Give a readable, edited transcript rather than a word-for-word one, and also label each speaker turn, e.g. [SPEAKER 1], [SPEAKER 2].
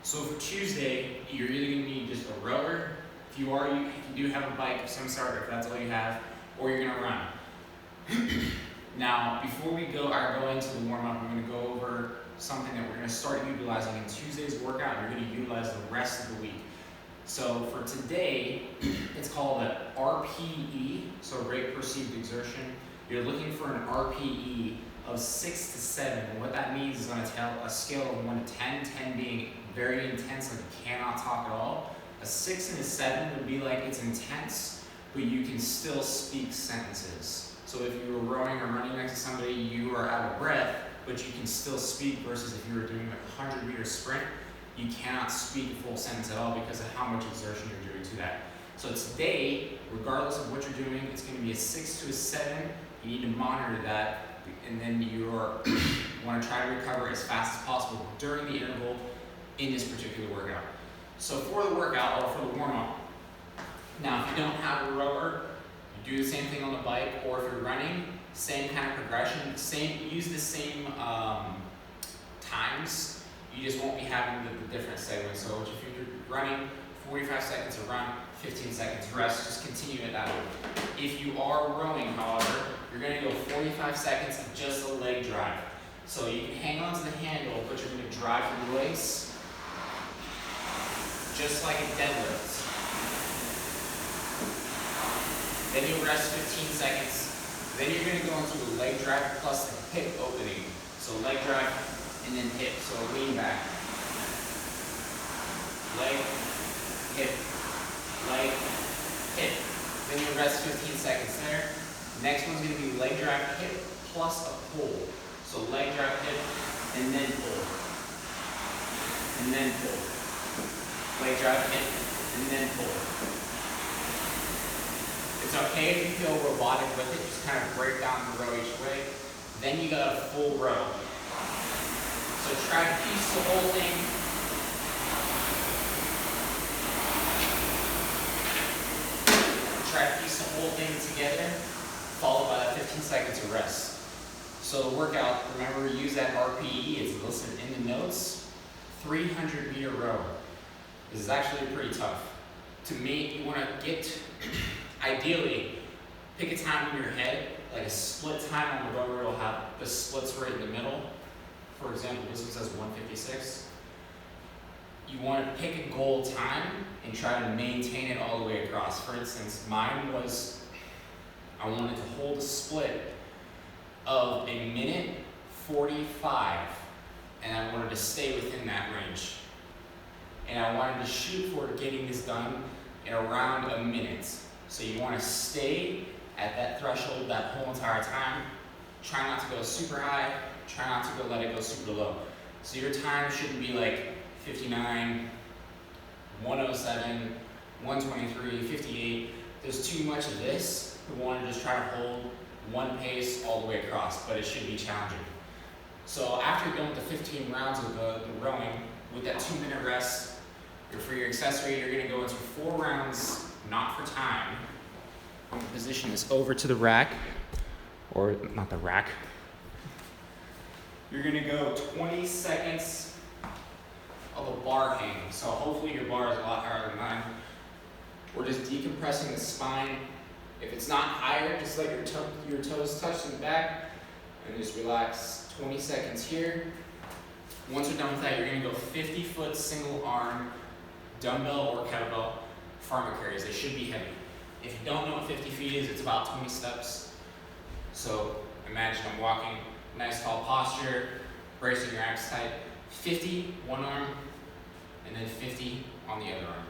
[SPEAKER 1] So for Tuesday, you're either going to need just a rower. If you do have a bike of some sort, if that's all you have, or you're going to run. Now, before we go into the warm-up, I'm going to go over something that we're going to start utilizing in Tuesday's workout, and you're going to utilize the rest of the week. So for today, it's called an RPE, so rate perceived exertion. You're looking for an RPE of 6 to 7, and what that means is on a scale of 1 to 10, 10 being very intense, like you cannot talk at all. A 6 and a 7 would be like it's intense, but you can still speak sentences. So if you were rowing or running next to somebody, you are out of breath, but you can still speak, versus if you were doing a 100-meter sprint, you cannot speak a full sentence at all because of how much exertion you're doing to that. So today, regardless of what you're doing, it's going to be a 6 to a 7. You need to monitor that, and then you want to try to recover as fast as possible during the interval in this particular workout. So for the workout, or for the warm-up, now if you don't have a rower, you do the same thing on the bike, or if you're running, same kind of progression, use the same times. You just won't be having the different segments. So if you're running, 45 seconds to run, 15 seconds rest, just continue at that way. If you are rowing, however, you're going to go 45 seconds of just a leg drive. So you can hang on to the handle, but you're going to drive through the legs, just like a deadlift. Then you'll rest 15 seconds. Then you're going to go into a leg drive plus the hip opening. So leg drive and then hip. So lean back. Leg, hip, leg, hip. Then you'll rest 15 seconds there. Next one's going to be leg drive, hip plus a pull. So leg drive, hip, and then pull. And then pull. Leg drive, hip, and then pull. It's okay if you feel robotic with it, just kind of break down the row each way. Then you got a full row. So try to piece the whole thing. Try to piece the whole thing together, followed by 15 seconds of rest. So the workout, remember, use that RPE, it's listed in the notes, 300-meter row. This is actually pretty tough. To me, you want to get, ideally, pick a time in your head, like a split time on the rower. It'll have the splits right in the middle. For example, this one says 156. You want to pick a goal time and try to maintain it all the way across. For instance, mine was, I wanted to hold a split of 1:45, and I wanted to stay within that range. And I wanted to shoot for getting this done in around a minute. So you want to stay at that threshold that whole entire time. Try not to go super high, try not to let it go super low. So your time shouldn't be like 59, 107, 123, 58. There's too much of this. We want to just try to hold one pace all the way across, but it should be challenging. So after you're done with the 15 rounds of the rowing, with that 2-minute rest, for your accessory, you're going to go into 4 rounds, not for time. I'm going to position this over to the rack, or not the rack. You're going to go 20 seconds of a bar hang. So hopefully your bar is a lot higher than mine. We're just decompressing the spine. If it's not higher, just let your toes touch in the back, and just relax. 20 seconds here. Once you're done with that, you're going to go 50-foot single arm dumbbell or kettlebell farmer carries. They should be heavy. If you don't know what 50 feet is, it's about 20 steps. So imagine I'm walking, nice tall posture, bracing your abs tight. 50 one arm, and then 50 on the other arm.